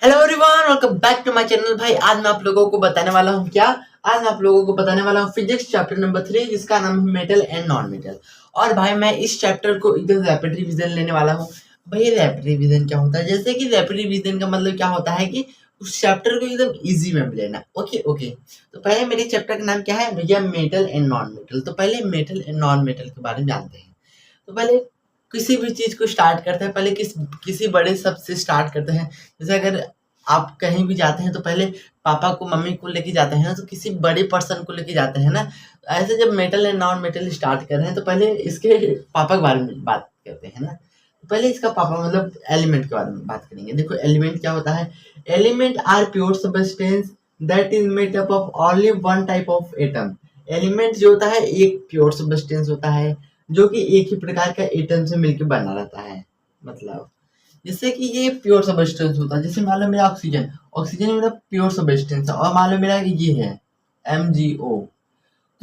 Hello everyone, welcome back to my channel. भाई आज मैं आप लोगों को बताने वाला हूँ आज मैं आप लोगों को बताने वाला हूँ फिजिक्स चैप्टर नंबर 3 जिसका नाम है मेटल एंड नॉन मेटल। और भाई मैं इस चैप्टर को एकदम रैपिड रिवीजन लेने वाला हूँ। भाई रैपिड रिवीजन क्या होता है? जैसे कि रैपिड रिवीजन का मतलब क्या होता है कि उस चैप्टर को एकदम इजी में लेना। ओके ओके, तो पहले मेरे चैप्टर का नाम क्या है भैया? Metal and non metal. तो पहले मेटल एंड नॉन मेटल के बारे में जानते हैं। तो पहले किसी भी चीज को स्टार्ट करते हैं, पहले किसी बड़े शब्द से स्टार्ट करते हैं। जैसे अगर आप कहीं भी जाते हैं तो पहले पापा को मम्मी को लेके जाते हैं ना, तो किसी बड़े पर्सन को लेके जाते हैं ना। तो ऐसे जब metal and non metal start कर रहे हैं तो पहले इसके पापा के बारे में बात करते हैं ना। तो पहले इसका पापा मतलब एलिमेंट के बारे में बात करेंगे। देखो एलिमेंट क्या होता है। Element are pure substance that is made up of only one type of atom. Element जो होता है एक प्योर सब्सटेंस होता है जो कि एक ही प्रकार का एटम से मिलकर बना रहता है। मतलब जैसे कि ये प्योर सब्सटेंस होता है। जैसे मान लो मेरा ऑक्सीजन, ऑक्सीजन मेरा प्योर सब्सटेंस है। और मान लो मेरा ये है MgO,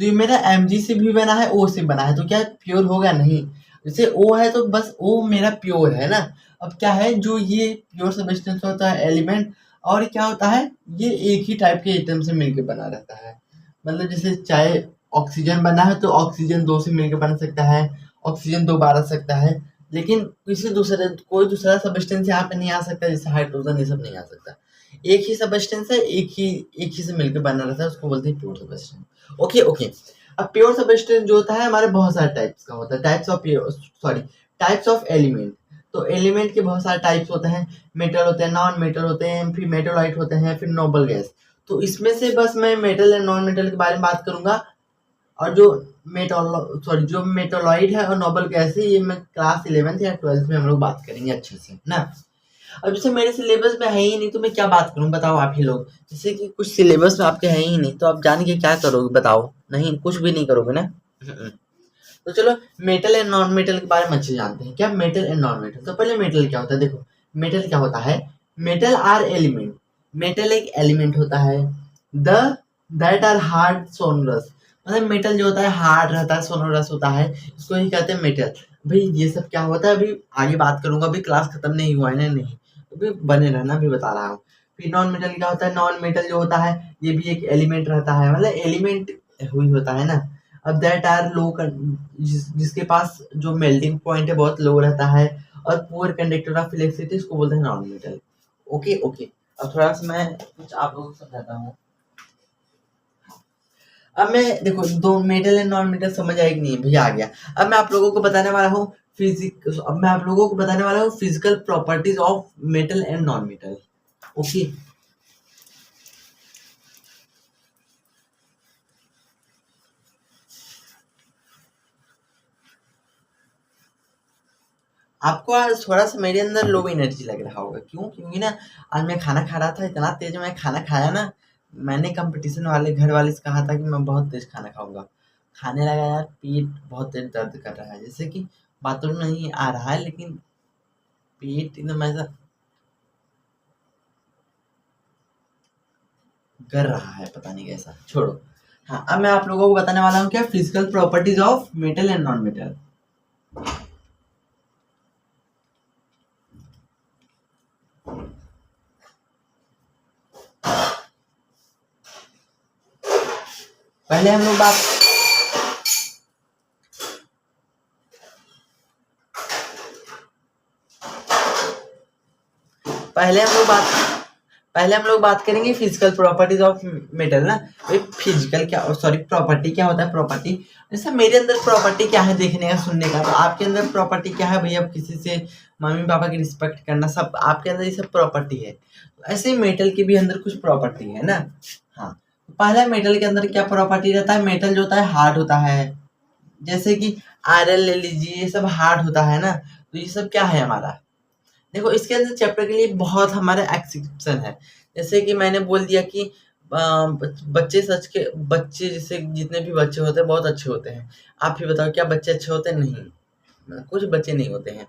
तो ये मेरा Mg से भी बना है, O से बना है, तो क्या प्योर होगा? नहीं। जैसे O है तो बस O मेरा प्योर है ना। अब क्या है, जो ये प्योर सब्सटेंस होता है एलिमेंट, और क्या होता है, ये एक ही टाइप के एटम से मिलकर बना रहता है। मतलब जैसे चाहे ऑक्सीजन बना है तो ऑक्सीजन दो से मिलकर बन सकता है, ऑक्सीजन दो बार आ सकता है, लेकिन कोई दूसरा सब्सटेंस यहाँ पे नहीं आ सकता। जैसे हाइड्रोजन ये सब नहीं आ सकता। एक ही सब्सटेंस है, एक ही से मिलकर बना रहता है, उसको बोलते हैं प्योर सब्सटेंस। Okay okay. अब प्योर सब्सटेंस जो होता है हमारे बहुत सारे टाइप्स का होता है। Types of element. तो एलिमेंट के बहुत सारे टाइप्स होते हैं। मेटल होते हैं, नॉन मेटल होते हैं, फिर मेटोलाइट होते हैं, फिर नोबल गैस। तो इसमें से बस मैं मेटल एंड नॉन मेटल के बारे में बात करूंगा। और जो मेटोलॉइड है और नोबल गैस है, ये मैं क्लास 11th या 12th में हम लोग बात करेंगे अच्छे से ना। अब जैसे मेरे सिलेबस में है ही नहीं तो मैं क्या बात करूं, बताओ आप ही लोग। जैसे कि कुछ सिलेबस में आपके है ही नहीं तो आप जान के क्या करोगे? बताओ, नहीं कुछ भी नहीं करोगे ना। तो चलो मेटल एंड नॉन मेटल के बारे में अच्छे जानते हैं। क्या मेटल एंड नॉन मेटल? तो पहले मेटल क्या होता है देखो। मेटल क्या होता है? Metal are element. मेटल एक एलिमेंट होता है। The that are hard sonorous. मतलब मेटल जो होता है हार्ड रहता है, सोनरस होता है, इसको ही कहते हैं मेटल। भाई ये सब क्या होता है अभी आगे बात करूंगा, अभी क्लास खत्म नहीं हुआ है ना। नहीं, अभी बने रहना, अभी बता रहा हूँ। फिर नॉन मेटल क्या होता है? नॉन मेटल जो होता है ये भी एक एलिमेंट रहता है, मतलब एलिमेंट हुई होता है ना। अब दैट आर लो, जिसके पास जो मेल्टिंग पॉइंट है बहुत लो रहता है, और पुअर कंडक्टर ऑफ इलेक्ट्रिसिटी, इसको बोलते हैं नॉन मेटल। Okay okay. अब थोड़ा सा मैं कुछ आप लोगों को समझाता हूँ। अब मैं देखो दो मेटल एंड नॉन मेटल समझ आएगी नहीं भैया? आ गया। अब मैं आप लोगों को बताने वाला हूँ physical properties of metal and non metal. Okay. आपको आज थोड़ा सा मेरे अंदर लो एनर्जी लग रहा होगा, क्यों? क्योंकि ना आज मैं खाना खा रहा था, इतना तेज मैं खाना खाया ना। मैंने कंपटीशन वाले घर वाले से कहा था कि मैं बहुत तेज खाना खाऊंगा। खाने लगा यार, पेट बहुत तेज दर्द कर रहा है। जैसे कि बाथरूम नहीं आ रहा है, लेकिन पेट एकदम ऐसा कर रहा है, पता नहीं कैसा। छोड़ो। हाँ, अब मैं आप लोगों को बताने वाला हूँ क्या physical properties of metal and non metal. पहले हम लोग बात पहले हम लोग बात पहले हम लोग बात करेंगे फिजिकल प्रॉपर्टीज ऑफ मेटल ना। भाई फिजिकल क्या, सॉरी प्रॉपर्टी क्या होता है? प्रॉपर्टी जैसे मेरे अंदर प्रॉपर्टी क्या है देखने का सुनने का, तो आपके अंदर प्रॉपर्टी क्या है भैया? किसी से मम्मी पापा की रिस्पेक्ट करना, सब आपके अंदर ये सब प्रॉपर्टी है। तो ऐसे ही मेटल के भी अंदर कुछ प्रॉपर्टी है ना। हाँ, तो पहला मेटल के अंदर क्या प्रॉपर्टी रहता है? मेटल जो होता है हार्ड होता है। जैसे कि आयरन ले लीजिए, ये सब हार्ड होता है ना। तो ये सब क्या है हमारा? देखो इसके अंदर चैप्टर के लिए बहुत हमारे एक्सेप्शन है। जैसे कि मैंने बोल दिया कि बच्चे जैसे जितने भी बच्चे होते हैं बहुत अच्छे होते हैं। आप ही बताओ क्या बच्चे अच्छे होते हैं? नहीं, कुछ बच्चे नहीं होते हैं।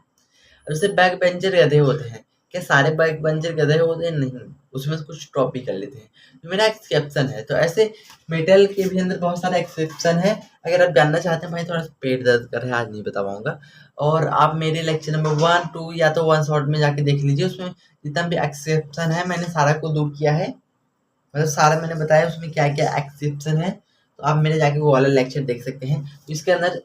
जैसे बैक बेंचर गधे होते हैं, क्या सारे बाइक बंजर गधे होते हैं? नहीं, उसमें से कुछ टॉपिक कर लेते हैं, तो मेरा एक्सेप्शन है। तो ऐसे मेटल के भी अंदर बहुत सारे एक्सेप्शन है। अगर आप जानना चाहते हैं भाई, थोड़ा सा पेट दर्द कर रहा है, आज नहीं बता पाऊंगा। और आप मेरे लेक्चर नंबर 1 2 या तो 1 शॉट में जाके देख लीजिए, उसमें जितना भी एक्सेप्शन है मैंने सारा को दूर किया है, मतलब सारा मैंने बताया उसमें क्या क्या एक्सेप्शन है। तो आप मेरे जाके वो वाला लेक्चर देख सकते हैं। तो इसके अंदर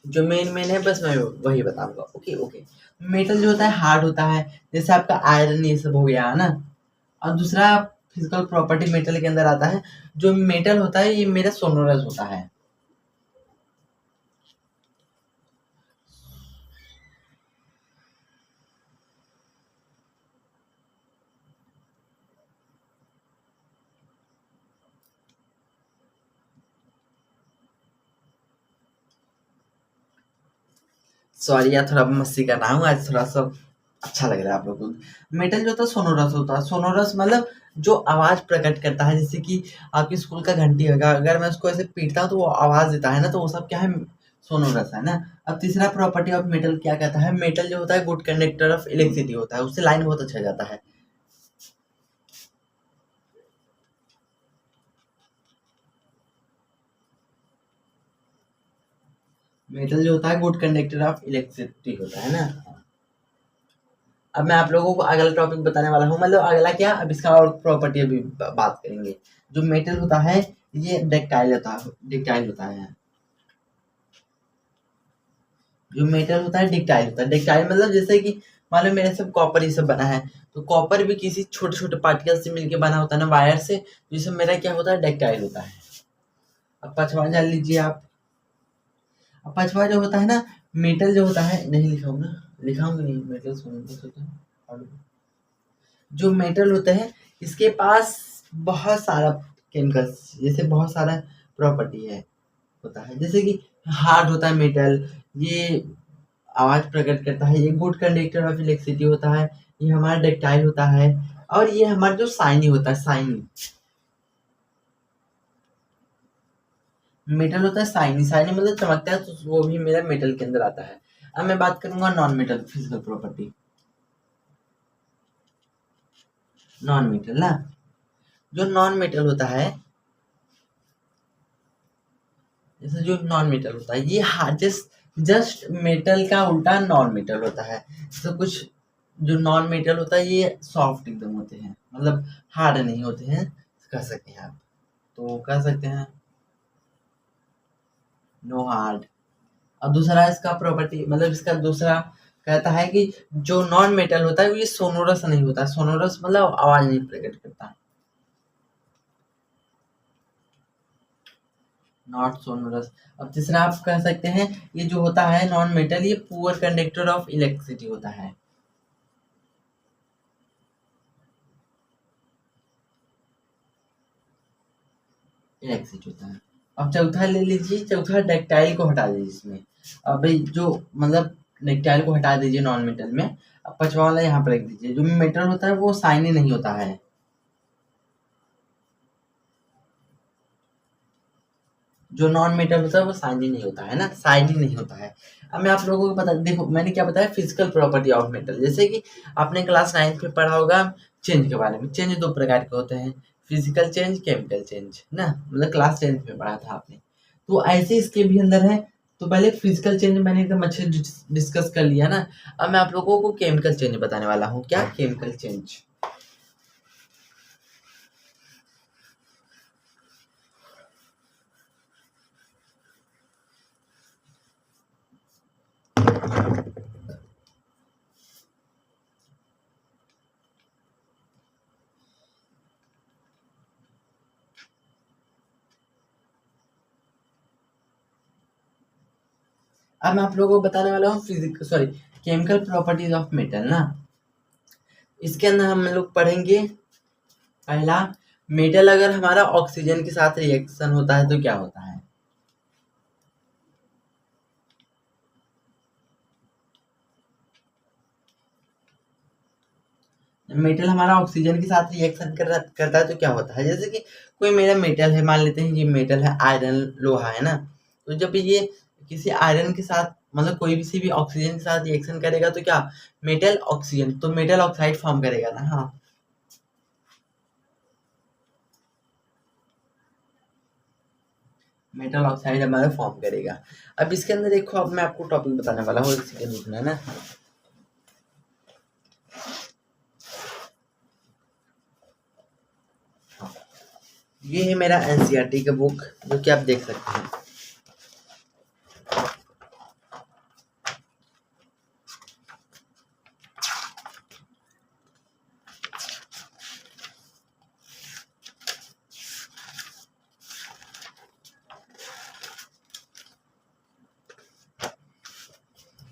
जो मेन है बस मैं वही बताऊंगा। Okay okay. मेटल जो होता है हार्ड होता है, जैसे आपका आयरन ये सब हो गया है ना। और दूसरा फिजिकल प्रॉपर्टी मेटल के अंदर आता है, जो मेटल होता है ये मेरा सोनोरस होता है। सॉरी यार, थोड़ा मस्ती कर रहा हूँ आज, थोड़ा सा अच्छा लग रहा है आप लोगों को। मेटल जो होता है सोनोरस होता है। सोनोरस मतलब जो आवाज प्रकट करता है, जैसे कि आपके स्कूल का घंटी होगा, अगर मैं उसको ऐसे पीटता हूँ तो वो आवाज देता है ना, तो वो सब क्या है? सोनोरस है ना। अब तीसरा प्रॉपर्टी ऑफ मेटल क्या कहता है? मेटल जो होता है गुड कंडक्टर ऑफ इलेक्ट्रिसिटी होता है, उससे लाइन बहुत अच्छा जाता है। मेटल जो होता है गुड कंडक्टर ऑफ इलेक्ट्रिसिटी होता है ना। अब मैं आप लोगों को अगला टॉपिक बताने वाला हूँ, मतलब अगला क्या, अब इसका और प्रॉपर्टी अभी बात करेंगे। जो मेटल होता है ये डक्टाइल होता है, डक्टाइल होता है। जो मेटल होता है डक्टाइल होता है। डक्टाइल मतलब जैसे कि मान लो मेरे सब कॉपर ये सब बना है, तो कॉपर भी किसी छोटे छोटे पार्टिकल से मिलके बना होता है ना, वायर से, जिससे मेरा क्या होता है? डक्टाइल होता है। अब पांचवा जान लीजिए आप। अब पांचवा जो होता है ना, मेटल जो होता है, नहीं लिखाऊँ ना, लिखाऊंगी नहीं, मेटल सुन। जो मेटल होता है इसके पास बहुत सारा केमिकल्स, जैसे बहुत सारा प्रॉपर्टी है होता है, जैसे कि हार्ड होता है मेटल, ये आवाज प्रकट करता है, ये गुड कंडक्टर ऑफ इलेक्ट्रिसिटी होता है, ये हमारा डक्टाइल होता है, और ये हमारा जो शाइनी होता है, शाइनी मेटल होता है। शाइनी शाइनी मतलब चमकता है, तो वो भी मेरा मेटल के अंदर आता है। अब मैं बात करूंगा non metal physical property. Non metal ना, जो नॉन मेटल होता है, जैसे जो नॉन मेटल होता है ये जस्ट मेटल का उल्टा नॉन मेटल होता है। तो कुछ जो नॉन मेटल होता है ये सॉफ्ट एकदम होते हैं, मतलब हार्ड नहीं होते हैं, कह सकते हैं आप। तो कह सकते हैं नो हार्ड। और दूसरा इसका प्रॉपर्टी, मतलब इसका दूसरा कहता है कि जो नॉन मेटल होता है ये सोनोरस नहीं होता। सोनोरस मतलब आवाज नहीं प्रकट करता, नॉट सोनोरस। अब तीसरा आप कह सकते हैं ये जो होता है नॉन मेटल, ये पुअर कंडक्टर ऑफ इलेक्ट्रिसिटी होता है। इलेक्ट्रिसिटी होता है। अब चौथा ले लीजिए, चौथा डक्टाइल को हटा दीजिए इसमें। अब भाई जो मतलब डक्टाइल को हटा दीजिए नॉन मेटल में। अब पांचवा वाला यहाँ पर रख दीजिए। जो मेटल होता है वो शाइनी नहीं होता है। जो नॉन मेटल होता है वो शाइनी नहीं होता है ना, शाइनी नहीं होता है। अब मैं आप लोगों को बता, देखो मैंने क्या बताया, फिजिकल प्रॉपर्टी ऑफ मेटल। जैसे कि आपने क्लास 9 में पढ़ा होगा चेंज के बारे में। चेंज दो प्रकार के होते हैं, फिजिकल चेंज, केमिकल चेंज ना, मतलब क्लास 10 में पढ़ा था आपने। तो ऐसे इसके भी अंदर है। तो पहले फिजिकल चेंज मैंने एकदम अच्छे डिस्कस कर लिया ना। अब मैं आप लोगों को केमिकल चेंज बताने वाला हूँ। क्या केमिकल चेंज? अब मैं आप लोगों को बताने वाला हूँ physical sorry chemical properties of metal ना। इसके अंदर हम लोग पढ़ेंगे पहला, मेटल अगर हमारा ऑक्सीजन के साथ रिएक्शन होता है तो क्या होता है। मेटल हमारा ऑक्सीजन के साथ रिएक्शन करता है तो क्या होता है। जैसे कि कोई मेरा मेटल है, मान लेते हैं ये मेटल है, आयरन लोहा है ना। तो जब ये किसी आयरन के साथ मतलब कोई भी सी भी ऑक्सीजन के साथ रिएक्शन करेगा तो क्या मेटल ऑक्सीजन, तो मेटल ऑक्साइड फॉर्म करेगा ना। हाँ, मेटल ऑक्साइड हमारा फॉर्म करेगा। अब इसके अंदर देखो, अब मैं आपको टॉपिक बताने वाला हूँ, एक सेकंड रुकना है ना। ये है मेरा एनसीईआरटी का बुक, जो कि आप देख सकते हैं।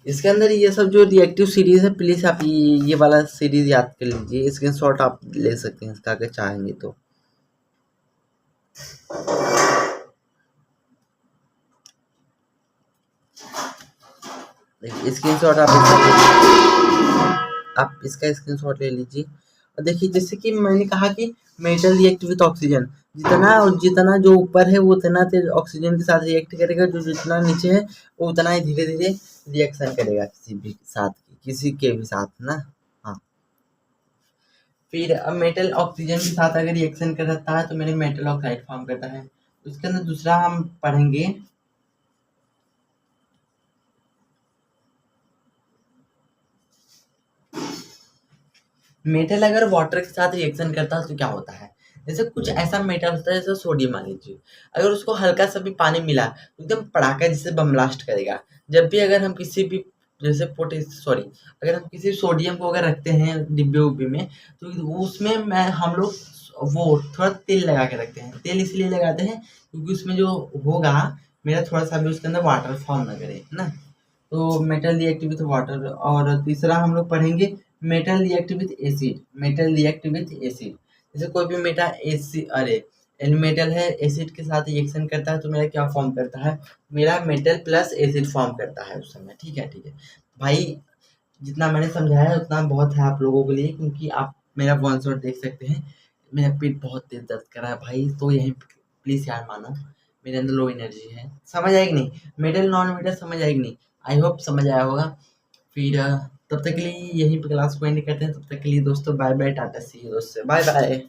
इसके अंदर ये सब जो रिएक्टिव सीरीज है, प्लीज आप ये वाला सीरीज याद कर लीजिए, स्क्रीनशॉट आप ले सकते हैं इसका अगर चाहेंगे तो। देखिए स्क्रीनशॉट आप इसका स्क्रीनशॉट ले लीजिए। और देखिए जैसे कि मैंने कहा कि मेटल रिएक्ट विथ ऑक्सीजन, जितना जो ऊपर है वो उतना तेज ऑक्सीजन के साथ रिएक्ट करेगा, जो जितना नीचे है वो उतना ही धीरे धीरे रिएक्शन करेगा किसी के भी साथ ना। हाँ, फिर अब मेटल ऑक्सीजन के साथ अगर रिएक्शन करता है तो मेरे मेटल ऑक्साइड फॉर्म करता है। उसके अंदर दूसरा हम पढ़ेंगे, मेटल अगर वाटर के साथ रिएक्शन करता है तो क्या होता है। जैसे कुछ ऐसा मेटल होता है, जैसे सोडियम मान लीजिए, अगर उसको हल्का सा भी पानी मिला तो एकदम पटाखा जैसे बम ब्लास्ट करेगा। जब भी अगर हम किसी भी जैसे अगर हम किसी सोडियम को अगर रखते हैं डिब्बे उब्बे में, तो उसमें हम लोग वो थोड़ा तेल लगा के रखते हैं। तेल इसलिए लगाते हैं क्योंकि उसमें जो होगा मेरा थोड़ा सा भी उसके अंदर वाटर फॉर्म ना करे ना। तो मेटल रिएक्ट विथ वाटर। और तीसरा हम लोग पढ़ेंगे metal react with acid. Metal react with acid, जैसे कोई भी मेटल है एसिड के साथ रिएक्शन करता है तो मेरा क्या फॉर्म करता है, मेरा मेटल प्लस एसिड फॉर्म करता है उस समय। ठीक है भाई, जितना मैंने समझाया उतना बहुत है आप लोगों के लिए, क्योंकि आप मेरा वन शॉट देख सकते हैं, मेरा पेट बहुत तेज दर्द कर रहा है भाई। तो यही प्लीज यार मानो, मेरे अंदर लो एनर्जी है। समझ आएगी नहीं, मेटल नॉन मेटल समझ आएगी नहीं, आई होप समझ आया होगा। फिर तब तक के लिए यहीं पे क्लास को एंड करते हैं। तब तक के लिए दोस्तों bye bye, tata see you दोस्तों, बाय बाय।